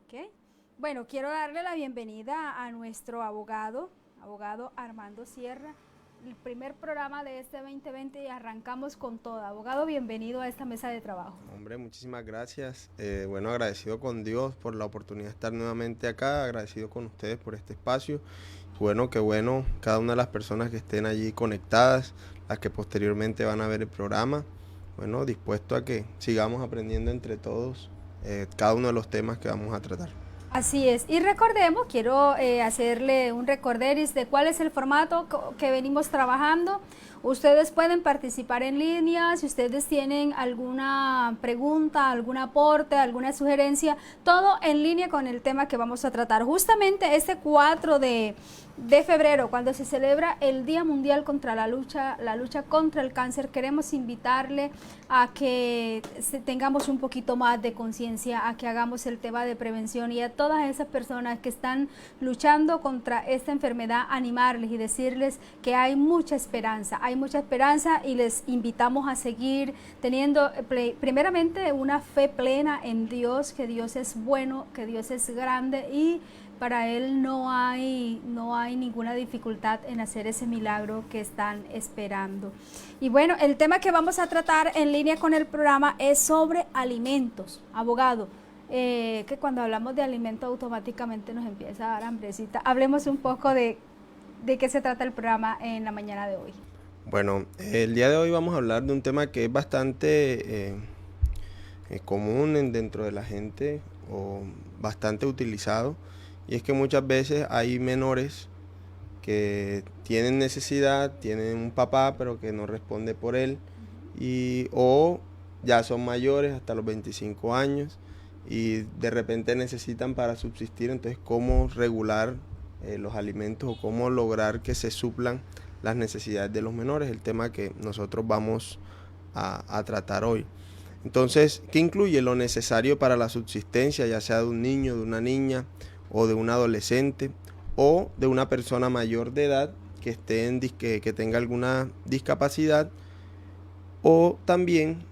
Ok. Bueno, quiero darle la bienvenida a nuestro abogado Armando Sierra, el primer programa de este 2020 y arrancamos con todo. Abogado, bienvenido a esta mesa de trabajo. Hombre, muchísimas gracias. Bueno, agradecido con Dios por la oportunidad de estar nuevamente acá, agradecido con ustedes por este espacio. Bueno, qué bueno cada una de las personas que estén allí conectadas, las que posteriormente van a ver el programa. Bueno, dispuesto a que sigamos aprendiendo entre todos cada uno de los temas que vamos a tratar. Así es, y recordemos, quiero hacerle un recorderis de cuál es el formato que venimos trabajando. Ustedes pueden participar en línea, si ustedes tienen alguna pregunta, algún aporte, alguna sugerencia, todo en línea con el tema que vamos a tratar. Justamente este 4 de febrero, cuando se celebra el Día Mundial contra la lucha contra el cáncer, queremos invitarle a que tengamos un poquito más de conciencia, a que hagamos el tema de prevención y a todas esas personas que están luchando contra esta enfermedad, animarles y decirles que hay mucha esperanza y les invitamos a seguir teniendo primeramente una fe plena en Dios, que Dios es bueno, que Dios es grande y para Él no hay ninguna dificultad en hacer ese milagro que están esperando. Y bueno, el tema que vamos a tratar en línea con el programa es sobre alimentos. Abogado, que cuando hablamos de alimentos automáticamente nos empieza a dar hambrecita. Hablemos un poco de qué se trata el programa en la mañana de hoy. Bueno, el día de hoy vamos a hablar de un tema que es bastante común dentro de la gente o bastante utilizado, y es que muchas veces hay menores que tienen necesidad, tienen un papá pero que no responde por él, o ya son mayores hasta los 25 años y de repente necesitan para subsistir. Entonces, cómo regular los alimentos o cómo lograr que se suplan las necesidades de los menores, el tema que nosotros vamos a tratar hoy. Entonces, ¿qué incluye? Lo necesario para la subsistencia, ya sea de un niño, de una niña o de un adolescente o de una persona mayor de edad que que tenga alguna discapacidad, o también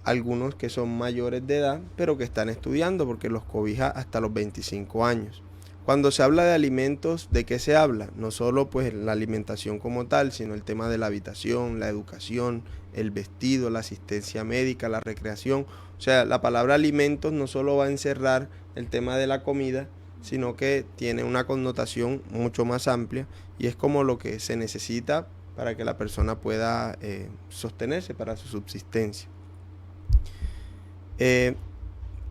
algunos que son mayores de edad pero que están estudiando, porque los cobija hasta los 25 años. Cuando se habla de alimentos, ¿de qué se habla? No solo pues la alimentación como tal, sino el tema de la habitación, la educación, el vestido, la asistencia médica, la recreación. O sea, la palabra alimentos no solo va a encerrar el tema de la comida, sino que tiene una connotación mucho más amplia, y es como lo que se necesita para que la persona pueda sostenerse para su subsistencia. Eh,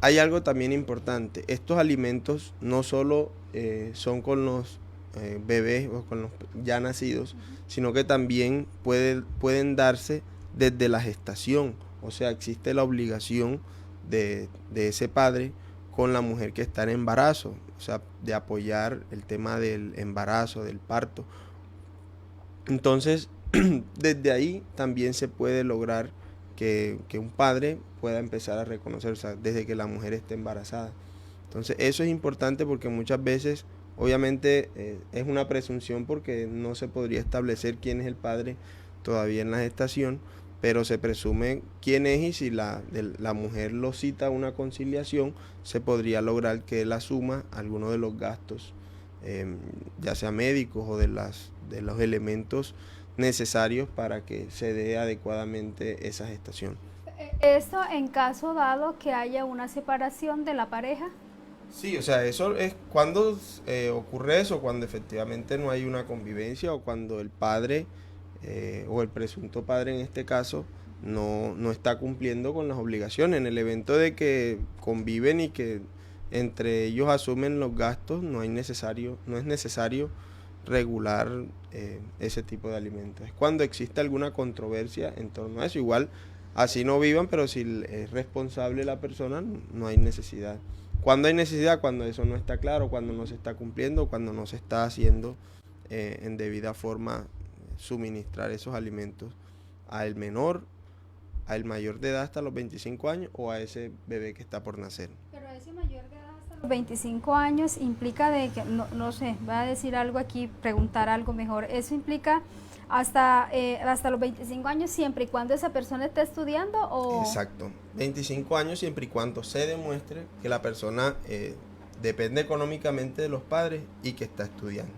Hay algo también importante: estos alimentos no solo son con los bebés o con los ya nacidos, sino que también pueden darse desde la gestación. O sea, existe la obligación de ese padre con la mujer que está en embarazo, o sea, de apoyar el tema del embarazo, del parto. Entonces, desde ahí también se puede lograr que un padre pueda empezar a reconocer, o sea, desde que la mujer esté embarazada. Entonces, eso es importante porque muchas veces, obviamente, es una presunción porque no se podría establecer quién es el padre todavía en la gestación, pero se presume quién es, y si la mujer lo cita a una conciliación, se podría lograr que él asuma algunos de los gastos, ya sea médicos o de los elementos necesarios para que se dé adecuadamente esa gestación. Esto en caso dado que haya una separación de la pareja. Sí, o sea, eso es cuando ocurre eso, cuando efectivamente no hay una convivencia, o cuando el padre o el presunto padre en este caso no está cumpliendo con las obligaciones. En el evento de que conviven y que entre ellos asumen los gastos, no es necesario regular ese tipo de alimentos. Es cuando existe alguna controversia en torno a eso. Igual, así no vivan, pero si es responsable la persona, no hay necesidad. Cuando hay necesidad, cuando eso no está claro, cuando no se está cumpliendo, cuando no se está haciendo en debida forma suministrar esos alimentos al menor, al mayor de edad hasta los 25 años, o a ese bebé que está por nacer. Pero ese mayor de edad hasta los 25 años implica de que, no sé, voy a decir algo aquí, preguntar algo mejor. Eso implica hasta los 25 años siempre y cuando esa persona esté estudiando o... Exacto, 25 años siempre y cuando se demuestre que la persona depende económicamente de los padres y que está estudiando.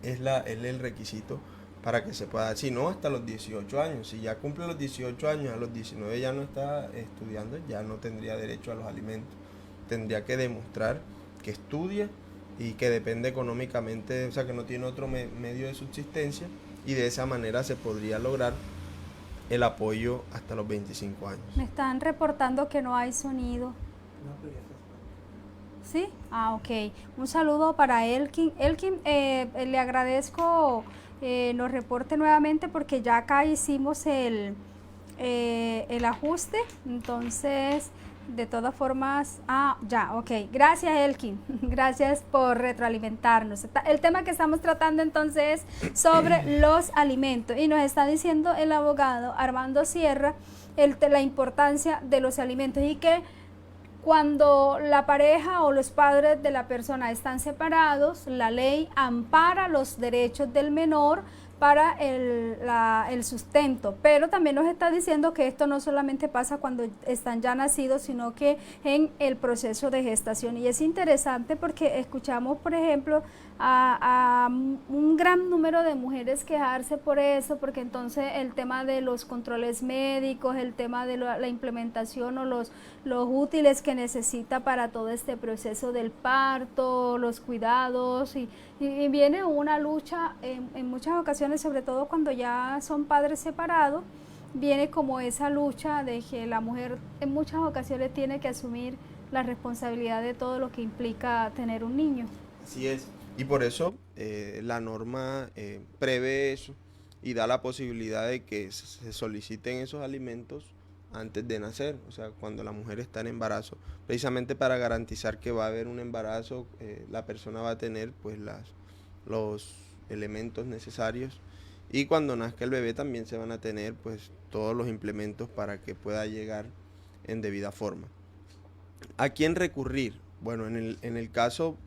Es el requisito para que se pueda, si no, hasta los 18 años. Si ya cumple los 18 años, a los 19 ya no está estudiando, ya no tendría derecho a los alimentos. Tendría que demostrar que estudia y que depende económicamente, o sea, que no tiene otro medio de subsistencia, y de esa manera se podría lograr el apoyo hasta los 25 años. Me están reportando que no hay sonido. ¿Sí? Ah, ok. Un saludo para Elkin. Elkin, le agradezco nos reporte nuevamente porque ya acá hicimos el ajuste. Entonces, de todas formas, ya, ok. Gracias, Elkin. Gracias por retroalimentarnos. El tema que estamos tratando entonces es sobre los alimentos y nos está diciendo el abogado Armando Sierra la importancia de los alimentos y que cuando la pareja o los padres de la persona están separados, la ley ampara los derechos del menor para el sustento, pero también nos está diciendo que esto no solamente pasa cuando están ya nacidos, sino que en el proceso de gestación. Y es interesante porque escuchamos, por ejemplo, a un gran número de mujeres quejarse por eso, porque entonces el tema de los controles médicos, el tema de la implementación o los útiles que necesita para todo este proceso del parto, los cuidados, y viene una lucha en muchas ocasiones, sobre todo cuando ya son padres separados, viene como esa lucha de que la mujer en muchas ocasiones tiene que asumir la responsabilidad de todo lo que implica tener un niño. Así es. Y por eso la norma prevé eso y da la posibilidad de que se soliciten esos alimentos antes de nacer, o sea, cuando la mujer está en embarazo, precisamente para garantizar que va a haber un embarazo, la persona va a tener pues los elementos necesarios, y cuando nazca el bebé también se van a tener pues todos los implementos para que pueda llegar en debida forma. ¿A quién recurrir? Bueno, en el caso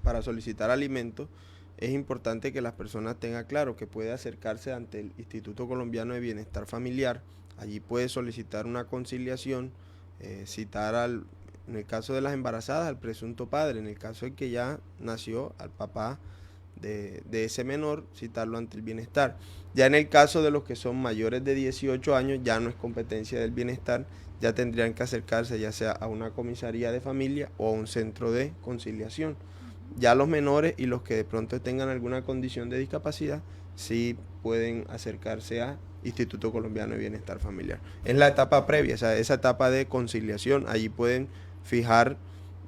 para solicitar alimentos, es importante que las personas tengan claro que puede acercarse ante el Instituto Colombiano de Bienestar Familiar. Allí puede solicitar una conciliación, citar en el caso de las embarazadas al presunto padre, en el caso de que ya nació al papá de ese menor, citarlo ante el bienestar. Ya en el caso de los que son mayores de 18 años, ya no es competencia del bienestar, ya tendrían que acercarse ya sea a una comisaría de familia o a un centro de conciliación. Ya los menores y los que de pronto tengan alguna condición de discapacidad, sí pueden acercarse a Instituto Colombiano de Bienestar Familiar. Es la etapa previa, o sea, esa etapa de conciliación, allí pueden fijar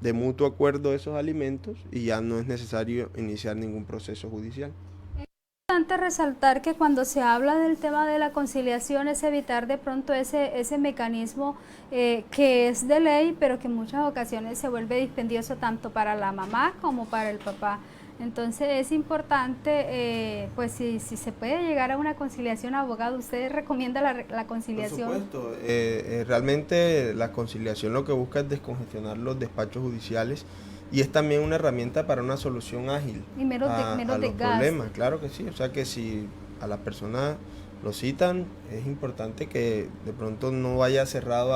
de mutuo acuerdo esos alimentos y ya no es necesario iniciar ningún proceso judicial. Es importante resaltar que cuando se habla del tema de la conciliación es evitar de pronto ese mecanismo que es de ley, pero que en muchas ocasiones se vuelve dispendioso tanto para la mamá como para el papá. Entonces es importante, pues si se puede llegar a una conciliación, abogado, ¿usted recomienda la conciliación? Por supuesto, realmente la conciliación lo que busca es descongestionar los despachos judiciales y es también una herramienta para una solución ágil y menos a los problemas, claro que sí, o sea que si a la persona lo citan, es importante que de pronto no vaya cerrado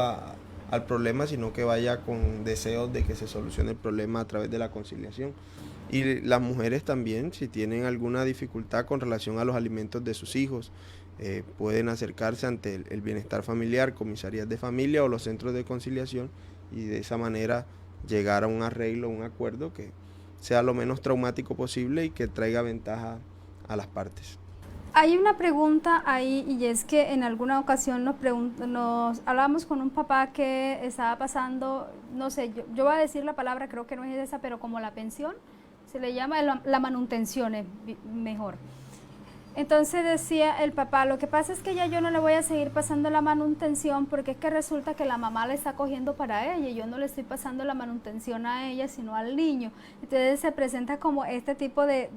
al problema, sino que vaya con deseos de que se solucione el problema a través de la conciliación. Y las mujeres también, si tienen alguna dificultad con relación a los alimentos de sus hijos, pueden acercarse ante el bienestar familiar, comisarías de familia o los centros de conciliación, y de esa manera llegar a un arreglo, un acuerdo que sea lo menos traumático posible y que traiga ventaja a las partes. Hay una pregunta ahí, y es que en alguna ocasión nos hablamos con un papá que estaba pasando, no sé, yo voy a decir la palabra, creo que no es esa, pero como la pensión, se le llama la manutención, es mejor. Entonces decía el papá, lo que pasa es que ya yo no le voy a seguir pasando la manutención porque es que resulta que la mamá la está cogiendo para ella y yo no le estoy pasando la manutención a ella sino al niño. Entonces se presenta como este tipo de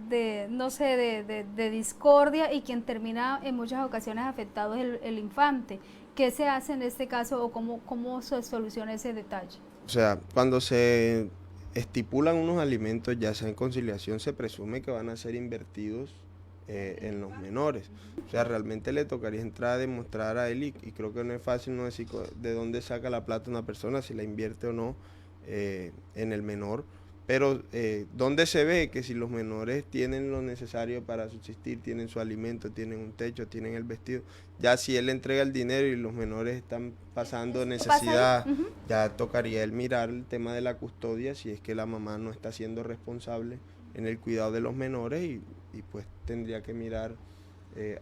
discordia, y quien termina en muchas ocasiones afectado es el infante. ¿Qué se hace en este caso o cómo se soluciona ese detalle? O sea, cuando se estipulan unos alimentos, ya sea en conciliación, se presume que van a ser invertidos en los menores. O sea, realmente le tocaría entrar a demostrar a él, y creo que no es fácil no decir de dónde saca la plata una persona, si la invierte o no en el menor. Pero ¿dónde se ve que si los menores tienen lo necesario para subsistir, tienen su alimento, tienen un techo, tienen el vestido? Ya si él entrega el dinero y los menores están pasando necesidad, ya tocaría él mirar el tema de la custodia, si es que la mamá no está siendo responsable en el cuidado de los menores, y pues tendría que mirar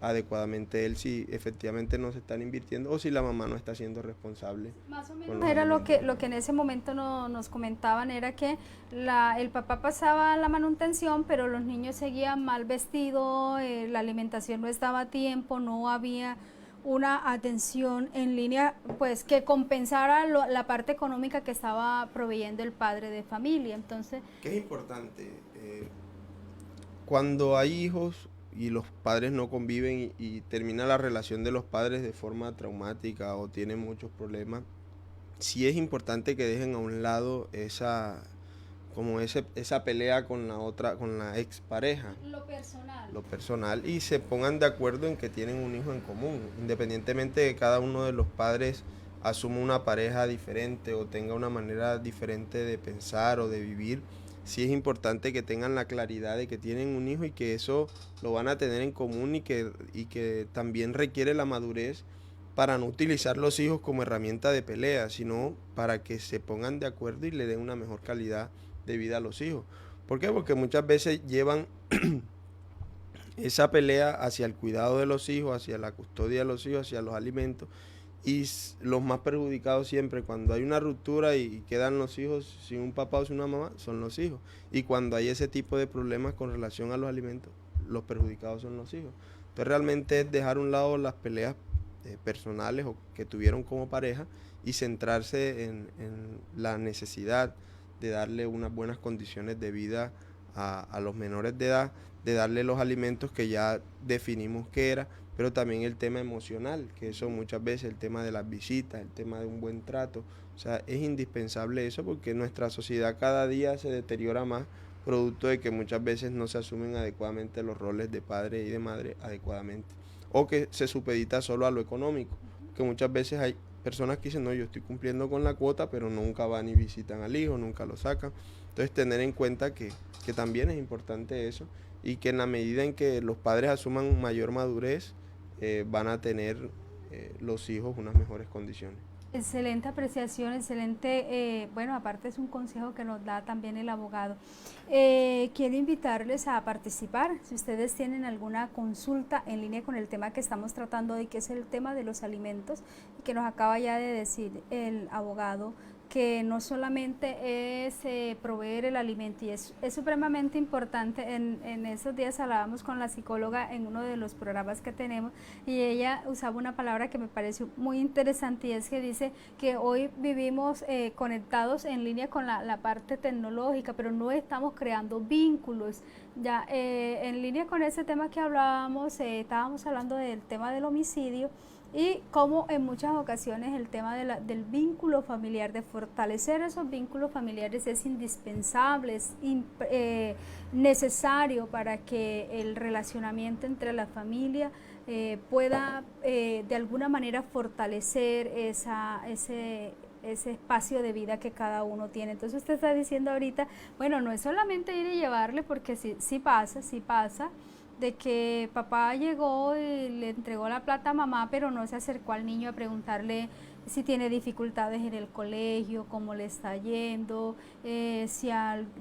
adecuadamente él si efectivamente no se están invirtiendo o si la mamá no está siendo responsable. Más o menos era lo que en ese momento nos comentaban, era que el papá pasaba la manutención, pero los niños seguían mal vestidos, la alimentación no estaba a tiempo, no había una atención en línea pues que compensara la parte económica que estaba proveyendo el padre de familia. Entonces, ¿qué es importante? Cuando hay hijos y los padres no conviven y termina la relación de los padres de forma traumática o tienen muchos problemas, sí es importante que dejen a un lado esa pelea con la expareja. Lo personal, y se pongan de acuerdo en que tienen un hijo en común, independientemente de que cada uno de los padres asuma una pareja diferente o tenga una manera diferente de pensar o de vivir. Sí es importante que tengan la claridad de que tienen un hijo y que eso lo van a tener en común, y que también requiere la madurez para no utilizar los hijos como herramienta de pelea, sino para que se pongan de acuerdo y le den una mejor calidad de vida a los hijos. ¿Por qué? Porque muchas veces llevan esa pelea hacia el cuidado de los hijos, hacia la custodia de los hijos, hacia los alimentos, y los más perjudicados siempre cuando hay una ruptura y quedan los hijos sin un papá o sin una mamá son los hijos, y cuando hay ese tipo de problemas con relación a los alimentos, los perjudicados son los hijos. Entonces realmente es dejar a un lado las peleas personales o que tuvieron como pareja y centrarse en la necesidad de darle unas buenas condiciones de vida a los menores de edad, de darle los alimentos que ya definimos que era, pero también el tema emocional, que eso muchas veces, el tema de las visitas, el tema de un buen trato, o sea, es indispensable eso, porque nuestra sociedad cada día se deteriora más, producto de que muchas veces no se asumen adecuadamente los roles de padre y de madre adecuadamente, o que se supedita solo a lo económico, que muchas veces hay personas que dicen, no, yo estoy cumpliendo con la cuota, pero nunca van y visitan al hijo, nunca lo sacan. Entonces tener en cuenta que también es importante eso, y que en la medida en que los padres asuman mayor madurez, van a tener los hijos unas mejores condiciones. Excelente apreciación, excelente, bueno, aparte es un consejo que nos da también el abogado. Quiero invitarles a participar, si ustedes tienen alguna consulta en línea con el tema que estamos tratando hoy, que es el tema de los alimentos, y que nos acaba ya de decir el abogado, que no solamente es proveer el alimento, y es supremamente importante. En esos días hablábamos con la psicóloga en uno de los programas que tenemos, y ella usaba una palabra que me pareció muy interesante, y es que dice que hoy vivimos conectados en línea con la parte tecnológica, pero no estamos creando vínculos. Ya en línea con ese tema que hablábamos, estábamos hablando del tema del homicidio, y como en muchas ocasiones el tema del vínculo familiar, de fortalecer esos vínculos familiares, es indispensable, es necesario para que el relacionamiento entre la familia pueda de alguna manera fortalecer ese espacio de vida que cada uno tiene. Entonces usted está diciendo ahorita, bueno, no es solamente ir y llevarle, porque sí pasa, de que papá llegó y le entregó la plata a mamá, pero no se acercó al niño a preguntarle si tiene dificultades en el colegio, cómo le está yendo, si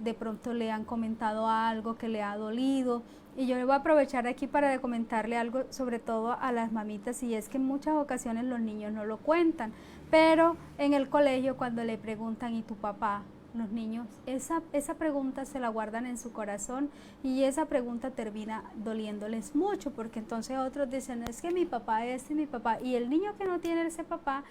de pronto le han comentado algo que le ha dolido. Y yo le voy a aprovechar aquí para comentarle algo, sobre todo a las mamitas, y es que en muchas ocasiones los niños no lo cuentan, pero en el colegio cuando le preguntan, ¿y tu papá? Los niños, esa pregunta se la guardan en su corazón, y esa pregunta termina doliéndoles mucho, porque entonces otros dicen, es que mi papá y el niño que no tiene ese papá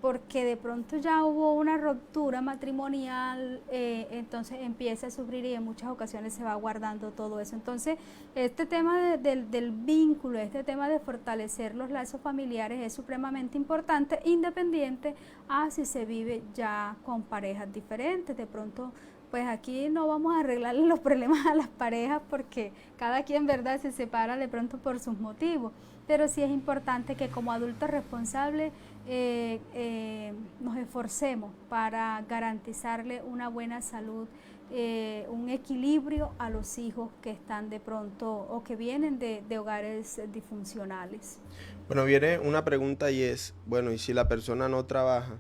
porque de pronto ya hubo una ruptura matrimonial, entonces empieza a sufrir y en muchas ocasiones se va guardando todo eso. Entonces, este tema del vínculo, este tema de fortalecer los lazos familiares es supremamente importante, independiente a si se vive ya con parejas diferentes. De pronto, pues aquí no vamos a arreglar los problemas a las parejas porque cada quien, ¿verdad?, se separa de pronto por sus motivos, pero sí es importante que como adultos responsables nos esforcemos para garantizarle una buena salud, un equilibrio a los hijos que están de pronto o que vienen de hogares disfuncionales. Bueno, viene una pregunta y es, bueno, ¿y si la persona no trabaja,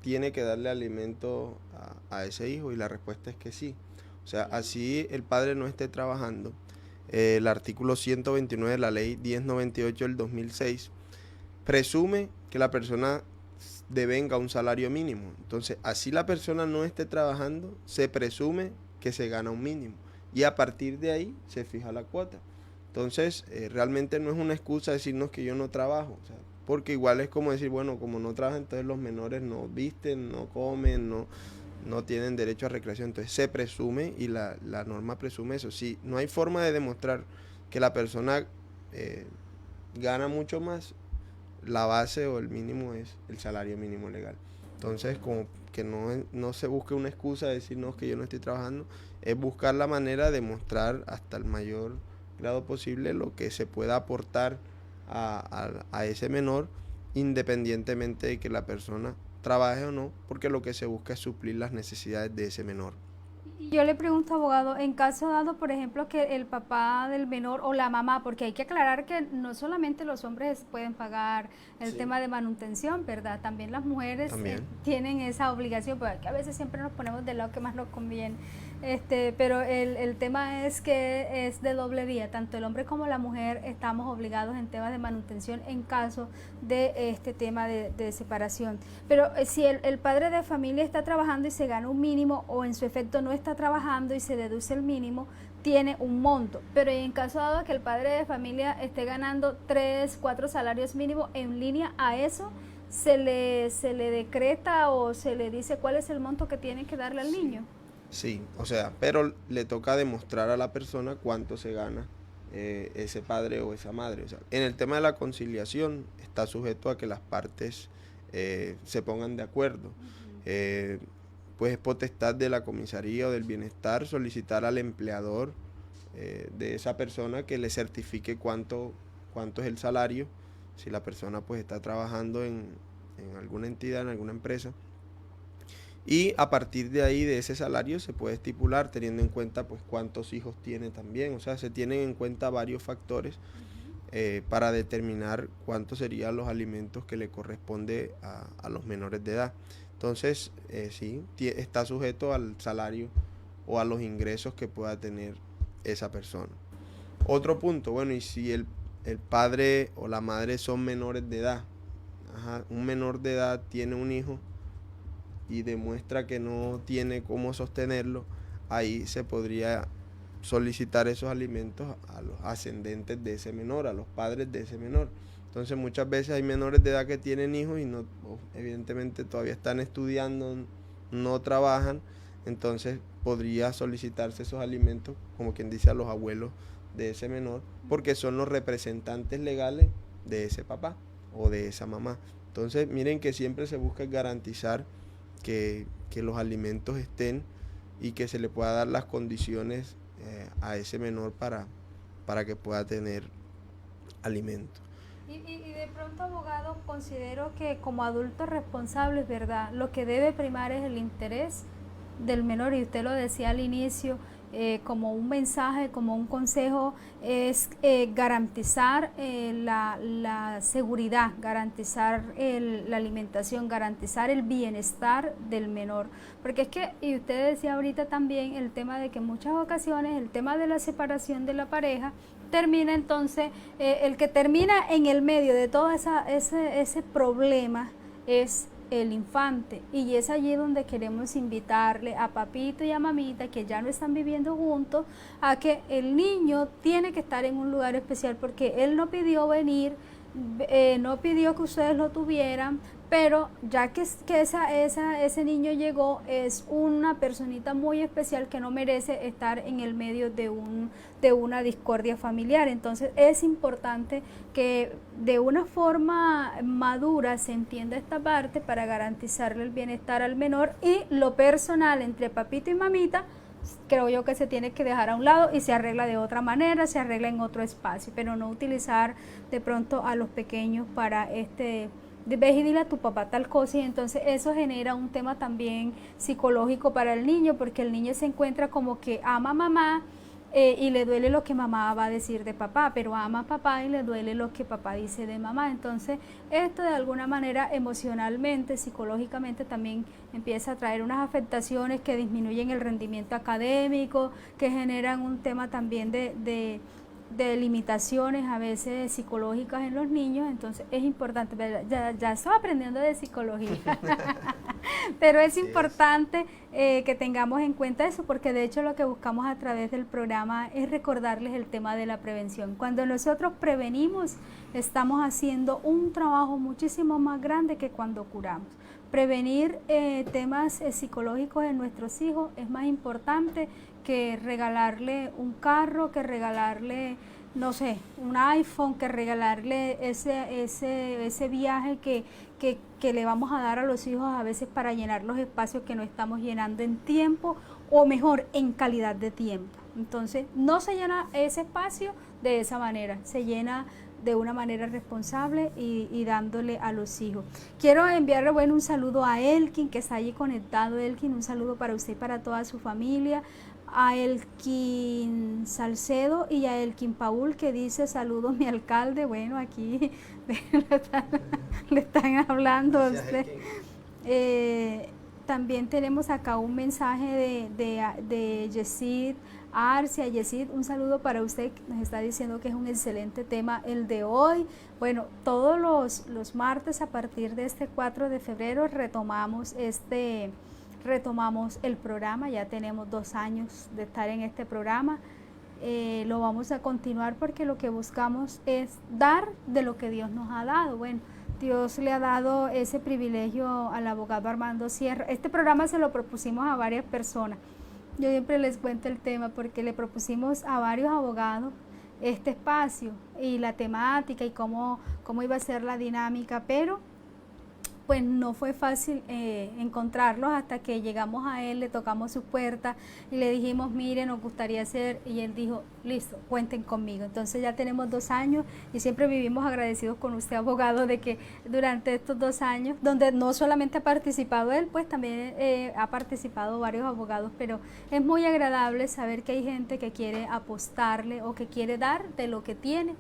tiene que darle alimento a ese hijo? Y la respuesta es que sí. O sea, así el padre no esté trabajando, el artículo 129 de la ley 1098 del 2006 presume que la persona devenga un salario mínimo. Entonces, así la persona no esté trabajando, se presume que se gana un mínimo. Y a partir de ahí se fija la cuota. Entonces, realmente no es una excusa decirnos que yo no trabajo. O sea, porque igual es como decir, bueno, como no trabajan, entonces los menores no visten, no comen, no tienen derecho a recreación. Entonces se presume y la norma presume eso. Si no hay forma de demostrar que la persona gana mucho más, la base o el mínimo es el salario mínimo legal. Entonces, como que no se busque una excusa de decir no, que yo no estoy trabajando, es buscar la manera de mostrar hasta el mayor grado posible lo que se pueda aportar a ese menor, independientemente de que la persona trabaje o no, porque lo que se busca es suplir las necesidades de ese menor. Yo le pregunto, abogado, en caso dado, por ejemplo, que el papá del menor o la mamá, porque hay que aclarar que no solamente los hombres pueden pagar el tema de manutención, ¿verdad? También las mujeres tienen esa obligación, porque a veces siempre nos ponemos del lado que más nos conviene. Pero el tema es que es de doble vía, tanto el hombre como la mujer estamos obligados en temas de manutención en caso de este tema de separación. Pero si el padre de familia está trabajando y se gana un mínimo, o en su efecto no está trabajando y se deduce el mínimo, tiene un monto. Pero en caso dado que el padre de familia esté ganando 3, 4 salarios mínimos, en línea a eso se le decreta o se le dice cuál es el monto que tiene que darle al niño. Sí, o sea, pero le toca demostrar a la persona cuánto se gana ese padre o esa madre. O sea, en el tema de la conciliación está sujeto a que las partes se pongan de acuerdo. Pues es potestad de la comisaría o del bienestar solicitar al empleador de esa persona que le certifique cuánto es el salario, si la persona pues está trabajando en alguna entidad, en alguna empresa. Y a partir de ahí, de ese salario, se puede estipular teniendo en cuenta pues cuántos hijos tiene también. O sea, se tienen en cuenta varios factores para determinar cuántos serían los alimentos que le corresponde a los menores de edad. Entonces, sí, está sujeto al salario o a los ingresos que pueda tener esa persona. Otro punto, bueno, y si el padre o la madre son menores de edad, un menor de edad tiene un hijo y demuestra que no tiene cómo sostenerlo, ahí se podría solicitar esos alimentos a los ascendentes de ese menor, a los padres de ese menor. Entonces muchas veces hay menores de edad que tienen hijos y no, evidentemente todavía están estudiando, no trabajan, entonces podría solicitarse esos alimentos, como quien dice, a los abuelos de ese menor, porque son los representantes legales de ese papá o de esa mamá. Entonces miren que siempre se busca garantizar que los alimentos estén y que se le pueda dar las condiciones a ese menor para que pueda tener alimento. Y de pronto, abogado, considero que como adultos responsables, ¿verdad?, lo que debe primar es el interés del menor, y usted lo decía al inicio, como un mensaje, como un consejo, es garantizar la seguridad, garantizar la alimentación, garantizar el bienestar del menor. Porque es que, y usted decía ahorita también, el tema de que en muchas ocasiones el tema de la separación de la pareja termina entonces, el que termina en el medio de todo ese problema es el infante, y es allí donde queremos invitarle a papito y a mamita que ya no están viviendo juntos a que el niño tiene que estar en un lugar especial porque él no pidió venir no pidió que ustedes lo tuvieran, pero ya que ese niño llegó, es una personita muy especial que no merece estar en el medio de una discordia familiar. Entonces es importante que de una forma madura se entienda esta parte para garantizarle el bienestar al menor, y lo personal entre papito y mamita creo yo que se tiene que dejar a un lado y se arregla de otra manera, se arregla en otro espacio, pero no utilizar de pronto a los pequeños para ves y dile a tu papá tal cosa, y entonces eso genera un tema también psicológico para el niño, porque el niño se encuentra como que ama a mamá, y le duele lo que mamá va a decir de papá, pero ama a papá y le duele lo que papá dice de mamá. Entonces esto de alguna manera emocionalmente, psicológicamente también empieza a traer unas afectaciones que disminuyen el rendimiento académico, que generan un tema también de limitaciones a veces psicológicas en los niños. Entonces es importante, ya estoy aprendiendo de psicología, pero es importante que tengamos en cuenta eso, porque de hecho lo que buscamos a través del programa es recordarles el tema de la prevención. Cuando nosotros prevenimos, estamos haciendo un trabajo muchísimo más grande que cuando curamos. Prevenir temas psicológicos en nuestros hijos es más importante que regalarle un carro, que regalarle, no sé, un iPhone, que regalarle ese viaje que le vamos a dar a los hijos a veces para llenar los espacios que no estamos llenando en tiempo, o mejor, en calidad de tiempo. Entonces, no se llena ese espacio de esa manera, se llena de una manera responsable y dándole a los hijos. Quiero enviarle un saludo a Elkin, que está allí conectado. Elkin, un saludo para usted y para toda su familia. A Elkin Salcedo y a Elkin Paul, que dice: saludos mi alcalde. Bueno, aquí le están hablando a usted. También tenemos acá un mensaje de Yesid Arcia. Yesid, un saludo para usted, nos está diciendo que es un excelente tema el de hoy. Bueno, todos los martes a partir de este 4 de febrero retomamos el programa. Ya tenemos 2 años de estar en este programa. Lo vamos a continuar porque lo que buscamos es dar de lo que Dios nos ha dado. Bueno, Dios le ha dado ese privilegio al abogado Armando Sierra. Este programa se lo propusimos a varias personas. Yo siempre les cuento el tema porque le propusimos a varios abogados este espacio y la temática y cómo iba a ser la dinámica, pero pues no fue fácil encontrarlos hasta que llegamos a él, le tocamos su puerta y le dijimos: mire, nos gustaría hacer, y él dijo: listo, cuenten conmigo. Entonces ya tenemos 2 años y siempre vivimos agradecidos con usted, abogado, de que durante estos 2 años, donde no solamente ha participado él, pues también ha participado varios abogados, pero es muy agradable saber que hay gente que quiere apostarle o que quiere dar de lo que tiene,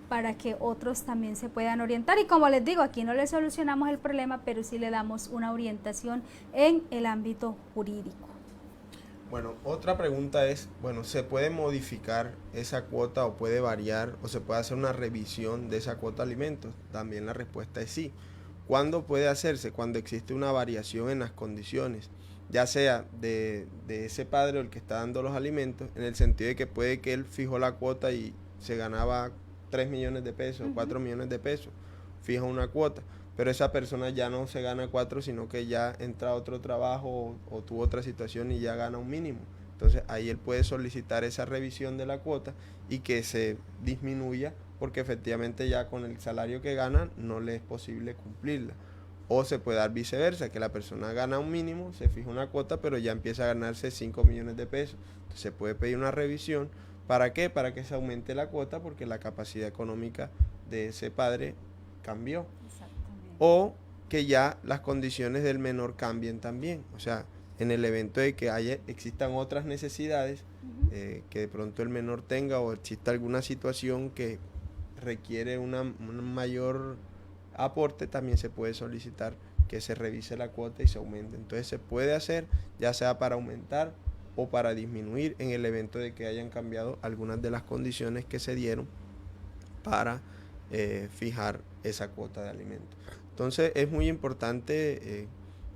para que otros también se puedan orientar. Y como les digo, aquí no le solucionamos el problema, pero sí le damos una orientación en el ámbito jurídico. Bueno, otra pregunta es, ¿se puede modificar esa cuota o puede variar o se puede hacer una revisión de esa cuota de alimentos? También la respuesta es sí. ¿Cuándo puede hacerse? Cuando existe una variación en las condiciones, ya sea de ese padre o el que está dando los alimentos, en el sentido de que puede que él fijó la cuota y se ganaba 3 millones de pesos, 4 millones de pesos, fija una cuota, pero esa persona ya no se gana 4, sino que ya entra a otro trabajo o tuvo otra situación y ya gana un mínimo. Entonces ahí él puede solicitar esa revisión de la cuota y que se disminuya, porque efectivamente ya con el salario que gana no le es posible cumplirla. O se puede dar viceversa, que la persona gana un mínimo, se fija una cuota, pero ya empieza a ganarse 5 millones de pesos. Entonces se puede pedir una revisión. ¿Para qué? Para que se aumente la cuota, porque la capacidad económica de ese padre cambió. Exactamente. O que ya las condiciones del menor cambien también. O sea, en el evento de que existan otras necesidades, que de pronto el menor tenga, o exista alguna situación que requiere un mayor aporte, también se puede solicitar que se revise la cuota y se aumente. Entonces se puede hacer, ya sea para aumentar o para disminuir, en el evento de que hayan cambiado algunas de las condiciones que se dieron para fijar esa cuota de alimentos. Entonces es muy importante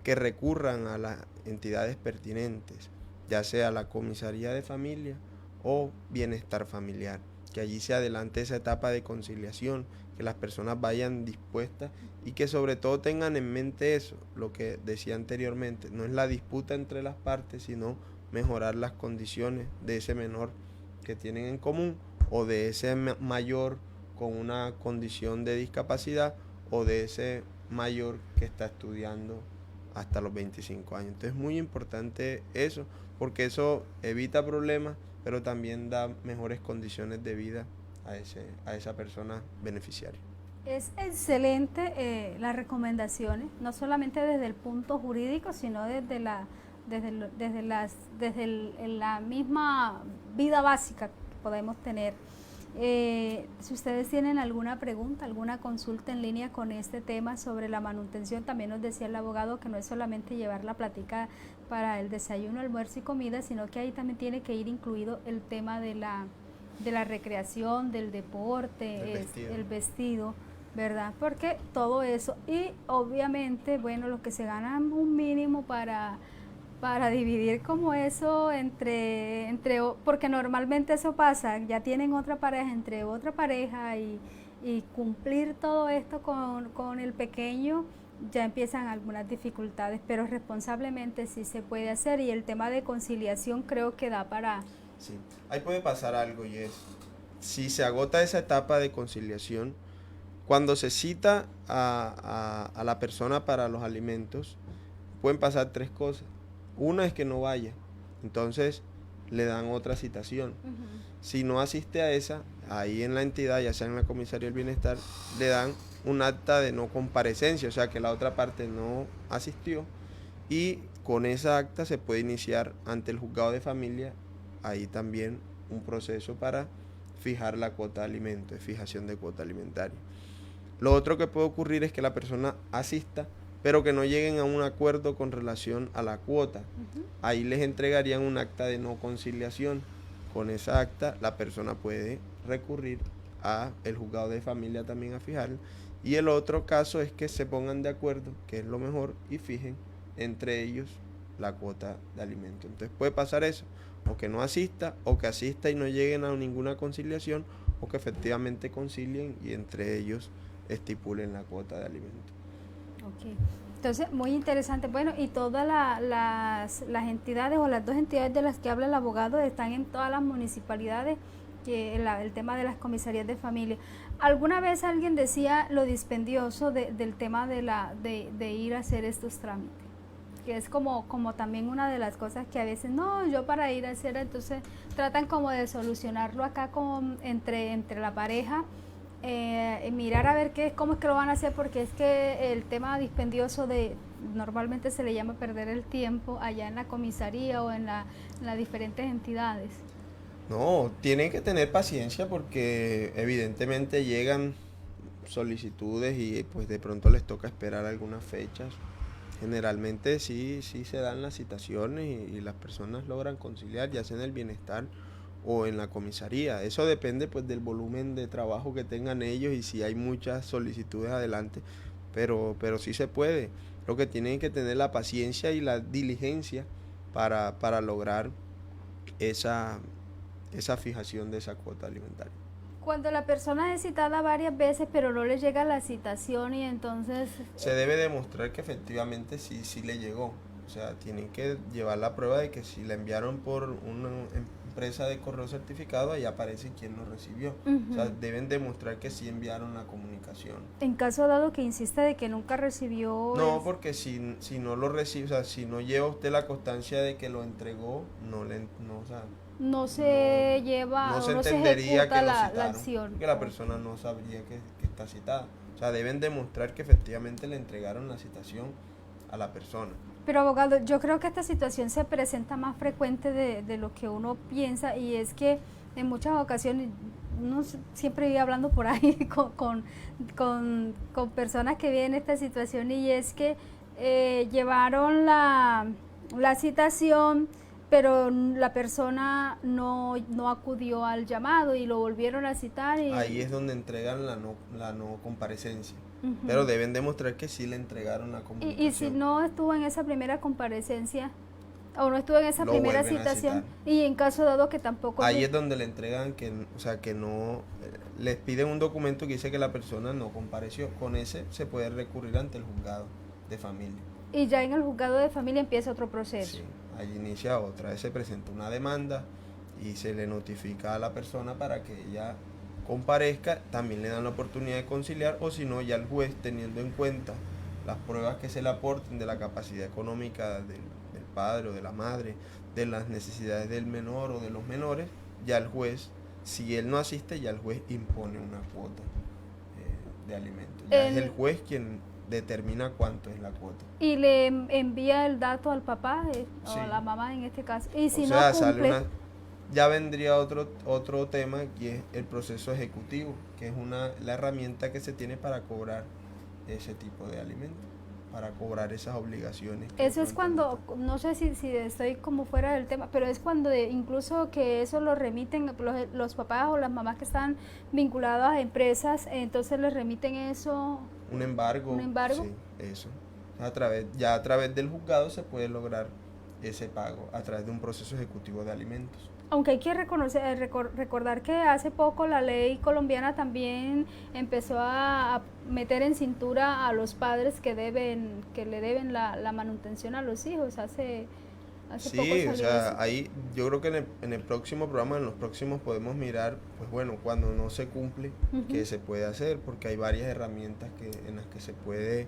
que recurran a las entidades pertinentes, ya sea la comisaría de familia o bienestar familiar, que allí se adelante esa etapa de conciliación, que las personas vayan dispuestas y que sobre todo tengan en mente eso, lo que decía anteriormente, no es la disputa entre las partes, sino mejorar las condiciones de ese menor que tienen en común o de ese mayor con una condición de discapacidad o de ese mayor que está estudiando hasta los 25 años. Entonces es muy importante eso, porque eso evita problemas, pero también da mejores condiciones de vida a esa persona beneficiaria. Es excelente las recomendaciones, no solamente desde el punto jurídico, sino desde la misma vida básica que podemos tener. Si ustedes tienen alguna pregunta, alguna consulta en línea con este tema sobre la manutención, también nos decía el abogado que no es solamente llevar la plática para el desayuno, almuerzo y comida, sino que ahí también tiene que ir incluido el tema de la recreación, del deporte, el vestido, ¿verdad? Porque todo eso, y obviamente, bueno, los que se ganan un mínimo para dividir como eso porque normalmente eso pasa, ya tienen otra pareja entre otra pareja y cumplir todo esto con el pequeño, ya empiezan algunas dificultades, pero responsablemente sí se puede hacer, y el tema de conciliación creo que da para... Sí, ahí puede pasar algo, y es, si se agota esa etapa de conciliación, cuando se cita a la persona para los alimentos, pueden pasar tres cosas. Una es que no vaya, entonces le dan otra citación. Si no asiste a esa, ahí en la entidad, ya sea en la comisaría del bienestar, le dan un acta de no comparecencia, o sea que la otra parte no asistió, y con esa acta se puede iniciar ante el juzgado de familia, ahí también un proceso para fijar la cuota de alimento, de fijación de cuota alimentaria. Lo otro que puede ocurrir es que la persona asista, pero que no lleguen a un acuerdo con relación a la cuota. Ahí les entregarían un acta de no conciliación. Con esa acta la persona puede recurrir a el juzgado de familia también a fijar. Y el otro caso es que se pongan de acuerdo, que es lo mejor, y fijen entre ellos la cuota de alimento. Entonces puede pasar eso, o que no asista, o que asista y no lleguen a ninguna conciliación, o que efectivamente concilien y entre ellos estipulen la cuota de alimento. Okay. Entonces, muy interesante. Bueno, y todas las entidades o las dos entidades de las que habla el abogado están en todas las municipalidades, que el tema de las comisarías de familia. ¿Alguna vez alguien decía lo dispendioso del tema de ir a hacer estos trámites? Que es como también una de las cosas que a veces, no, yo para ir a hacer, entonces tratan como de solucionarlo acá entre la pareja, mirar a ver cómo es que lo van a hacer, porque es que el tema dispendioso normalmente se le llama perder el tiempo allá en la comisaría o en las diferentes entidades. No, tienen que tener paciencia porque evidentemente llegan solicitudes y pues de pronto les toca esperar algunas fechas. Generalmente sí se dan las citaciones y las personas logran conciliar, ya sea en el bienestar o en la comisaría. Eso depende pues del volumen de trabajo que tengan ellos y si hay muchas solicitudes adelante, pero sí se puede. Lo que tienen que tener la paciencia y la diligencia para lograr esa fijación de esa cuota alimentaria. Cuando la persona es citada varias veces pero no le llega la citación, y entonces... Se debe demostrar que efectivamente sí le llegó. O sea, tienen que llevar la prueba de que si la enviaron por una empresa de correo certificado, ahí aparece quién lo recibió. O sea, deben demostrar que sí enviaron la comunicación. En caso dado que insista de que nunca recibió... No, porque si no lo recibe, o sea, si no lleva usted la constancia de que lo entregó, no se entendería que lo citaron, la acción. Que la persona no sabría que está citada. O sea, deben demostrar que efectivamente le entregaron la citación a la persona. Pero abogado, yo creo que esta situación se presenta más frecuente de lo que uno piensa, y es que en muchas ocasiones uno siempre vive hablando por ahí con personas que viven esta situación, y es que llevaron la citación, pero la persona no acudió al llamado y lo volvieron a citar. Ahí es donde entregan la no comparecencia. Pero deben demostrar que sí le entregaron la comunicación. Y si no estuvo en esa primera comparecencia. O no estuvo en esa lo primera vuelven a citación, citar. y en caso dado que tampoco... Ahí es donde le entregan que, o sea, que no, les piden un documento que dice que la persona no compareció. Con ese se puede recurrir ante el juzgado de familia. Y ya en el juzgado de familia empieza otro proceso. Sí, ahí inicia otra vez, se presenta una demanda y se le notifica a la persona para que ella comparezca. También le dan la oportunidad de conciliar, o si no, ya el juez, teniendo en cuenta las pruebas que se le aporten de la capacidad económica del padre o de la madre, de las necesidades del menor o de los menores, ya el juez, si él no asiste, ya el juez impone una cuota de alimentos. Ya es el juez quien determina cuánto es la cuota. Y le envía el dato al papá, o Sí. a la mamá en este caso. Y si O sea, no cumple... ya vendría otro tema, que es el proceso ejecutivo, que es la herramienta que se tiene para cobrar ese tipo de alimentos, para cobrar esas obligaciones. Eso es cuando, no sé si estoy como fuera del tema, pero es cuando incluso que eso lo remiten los papás o las mamás que están vinculados a empresas, entonces les remiten eso. Un embargo. Un embargo. Sí, eso. A través del juzgado se puede lograr ese pago a través de un proceso ejecutivo de alimentos. Aunque hay que recordar que hace poco la ley colombiana también empezó a meter en cintura a los padres que le deben la manutención a los hijos. Hace poco salió o sea, eso. ahí yo creo que en el próximo programa, en los próximos, podemos mirar, pues bueno, cuando no se cumple, qué se puede hacer, porque hay varias herramientas en las que se puede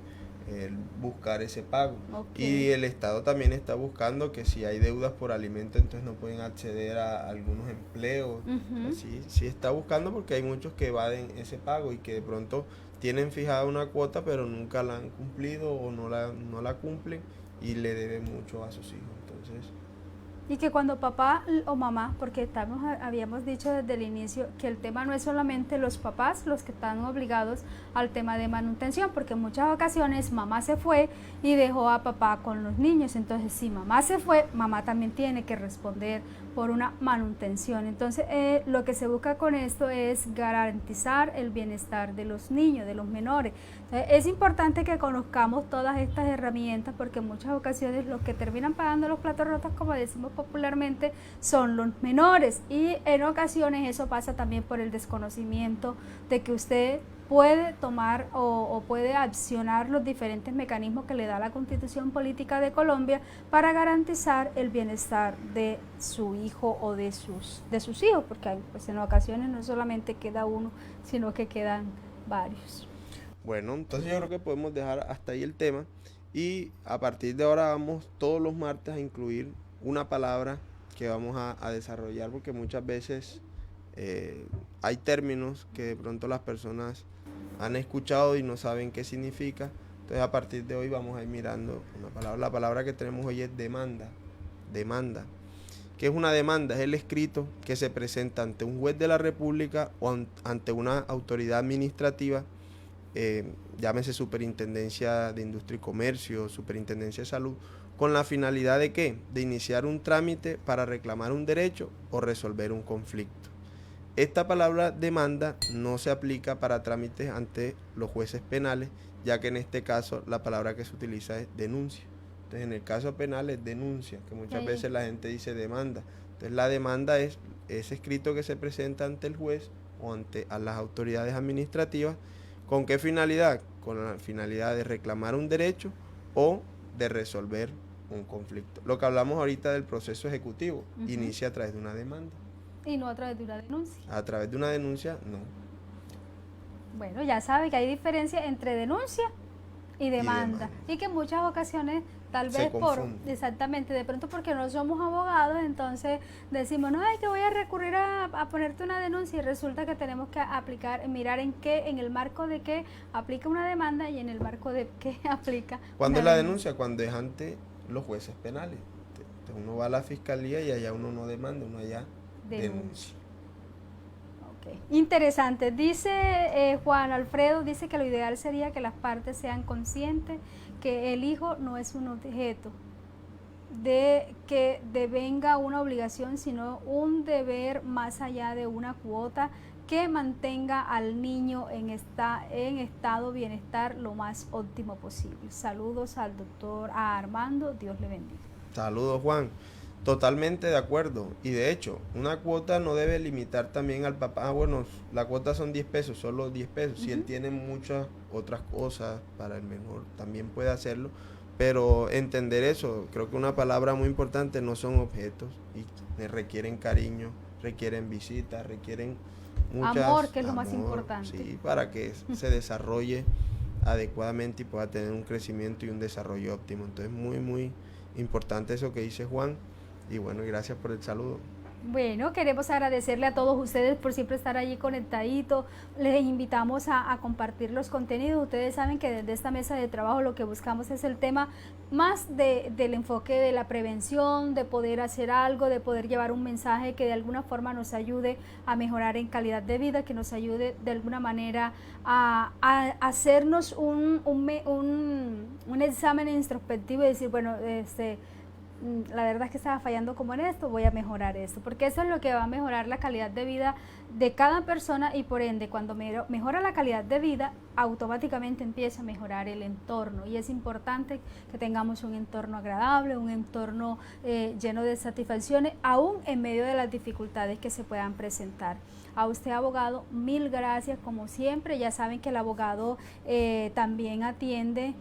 buscar ese pago. Okay. Y el Estado también está buscando que si hay deudas por alimento, entonces no pueden acceder a algunos empleos. Sí está buscando, porque hay muchos que evaden ese pago y que de pronto tienen fijada una cuota pero nunca la han cumplido o no la cumplen y le deben mucho a sus hijos. Entonces, y que cuando papá o mamá, porque habíamos dicho desde el inicio que el tema no es solamente los papás los que están obligados al tema de manutención, porque en muchas ocasiones mamá se fue y dejó a papá con los niños. Entonces, si mamá se fue, mamá también tiene que responder por una manutención. Entonces, lo que se busca con esto es garantizar el bienestar de los niños, de los menores. Entonces, es importante que conozcamos todas estas herramientas, porque en muchas ocasiones los que terminan pagando los platos rotos, como decimos popularmente, son los menores, y en ocasiones eso pasa también por el desconocimiento de que usted puede tomar o puede accionar los diferentes mecanismos que le da la Constitución Política de Colombia para garantizar el bienestar de su hijo o de sus hijos, porque pues en ocasiones no solamente queda uno, sino que quedan varios. Bueno, entonces yo creo que podemos dejar hasta ahí el tema, y a partir de ahora vamos todos los martes a incluir una palabra que vamos a desarrollar, porque muchas veces hay términos que de pronto las personas han escuchado y no saben qué significa. Entonces a partir de hoy vamos a ir mirando una palabra. La palabra que tenemos hoy es demanda. Demanda. ¿Qué es una demanda? Es el escrito que se presenta ante un juez de la República o ante una autoridad administrativa, llámese Superintendencia de Industria y Comercio, Superintendencia de Salud, con la finalidad de ¿qué? De iniciar un trámite para reclamar un derecho o resolver un conflicto. Esta palabra demanda no se aplica para trámites ante los jueces penales, ya que en este caso la palabra que se utiliza es denuncia. Entonces, en el caso penal es denuncia, que muchas veces la gente dice demanda. Entonces, la demanda es ese escrito que se presenta ante el juez o a las autoridades administrativas. ¿Con qué finalidad? Con la finalidad de reclamar un derecho o de resolver un conflicto. Lo que hablamos ahorita del proceso ejecutivo inicia a través de una demanda. Y no a través de una denuncia. A través de una denuncia, no. Bueno, ya sabe que hay diferencia entre denuncia y demanda. Y que en muchas ocasiones, tal vez exactamente, de pronto porque no somos abogados, entonces decimos, no, es que voy a recurrir a ponerte una denuncia, y resulta que tenemos que mirar en el marco de qué aplica una demanda y en el marco de qué aplica. ¿Cuándo es la denuncia? Cuando es ante los jueces penales. Entonces uno va a la fiscalía y allá uno no demanda, uno allá denuncia. Okay. Interesante. Dice Juan Alfredo, dice que lo ideal sería que las partes sean conscientes que el hijo no es un objeto de que devenga una obligación, sino un deber más allá de una cuota que mantenga al niño en estado de bienestar lo más óptimo posible. Saludos al doctor Armando, Dios le bendiga. Saludos, Juan. Totalmente de acuerdo. Y de hecho, una cuota no debe limitar también al papá. Ah, bueno, la cuota son 10 pesos, solo 10 pesos. Si él tiene muchas otras cosas para el menor, también puede hacerlo. Pero entender eso, creo que una palabra muy importante, no son objetos y requieren cariño, requieren visitas, requieren muchas Amor, que es lo más amor, importante. sí, para que se desarrolle adecuadamente y pueda tener un crecimiento y un desarrollo óptimo. Entonces, muy, muy importante eso que dice Juan. Y bueno, gracias por el saludo. Bueno, queremos agradecerle a todos ustedes por siempre estar allí conectaditos. Les invitamos a compartir los contenidos. Ustedes saben que desde esta mesa de trabajo lo que buscamos es el tema más del enfoque de la prevención, de poder hacer algo, de poder llevar un mensaje que de alguna forma nos ayude a mejorar en calidad de vida, que nos ayude de alguna manera a hacernos un examen introspectivo y decir, bueno, la verdad es que estaba fallando como en esto, voy a mejorar esto, porque eso es lo que va a mejorar la calidad de vida de cada persona y por ende cuando mejora la calidad de vida, automáticamente empieza a mejorar el entorno y es importante que tengamos un entorno agradable, un entorno lleno de satisfacciones, aún en medio de las dificultades que se puedan presentar. A usted, abogado, mil gracias como siempre. Ya saben que el abogado también atiende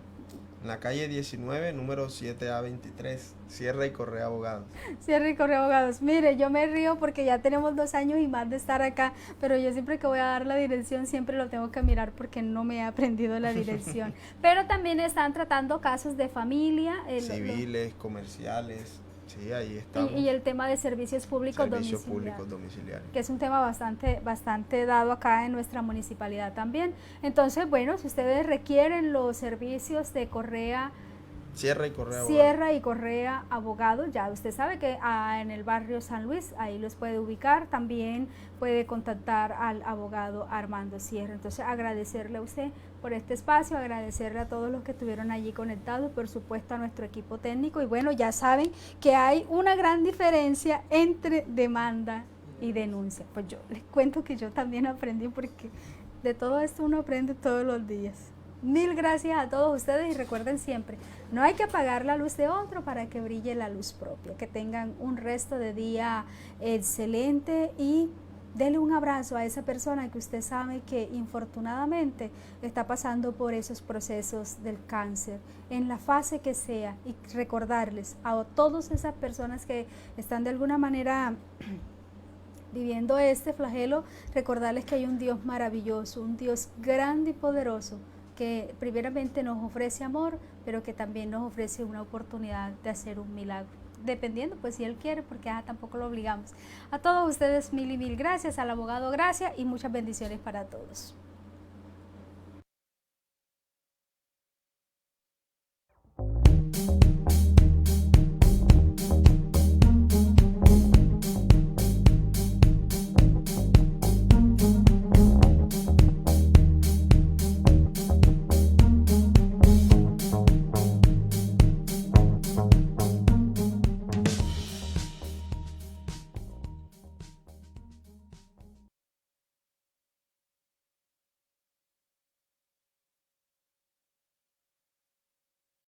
en la calle 19, número 7A23, Sierra y Correa Abogados. Sierra y Correa Abogados. Mire, yo me río porque ya tenemos 2 años y más de estar acá, pero yo siempre que voy a dar la dirección siempre lo tengo que mirar porque no me he aprendido la dirección. Pero también están tratando casos de familia. Civiles, comerciales. Sí, ahí estamos. Y el tema de servicios públicos domiciliarios, que es un tema bastante dado acá en nuestra municipalidad también. Entonces, bueno, si ustedes requieren los servicios de Correa, Sierra y Correa Abogados, ya usted sabe que en el barrio San Luis, ahí los puede ubicar, también puede contactar al abogado Armando Sierra. Entonces, agradecerle a usted por este espacio, agradecerle a todos los que estuvieron allí conectados, por supuesto a nuestro equipo técnico, y bueno, ya saben que hay una gran diferencia entre demanda y denuncia. Pues yo les cuento que yo también aprendí porque de todo esto uno aprende todos los días. Mil gracias a todos ustedes y recuerden siempre, no hay que apagar la luz de otro para que brille la luz propia. Que tengan un resto de día excelente y dele un abrazo a esa persona que usted sabe que infortunadamente está pasando por esos procesos del cáncer, en la fase que sea, y recordarles a todas esas personas que están de alguna manera viviendo este flagelo, recordarles que hay un Dios maravilloso, un Dios grande y poderoso, que primeramente nos ofrece amor, pero que también nos ofrece una oportunidad de hacer un milagro, dependiendo pues si Él quiere, porque tampoco lo obligamos. A todos ustedes mil y mil gracias, al abogado gracias y muchas bendiciones para todos.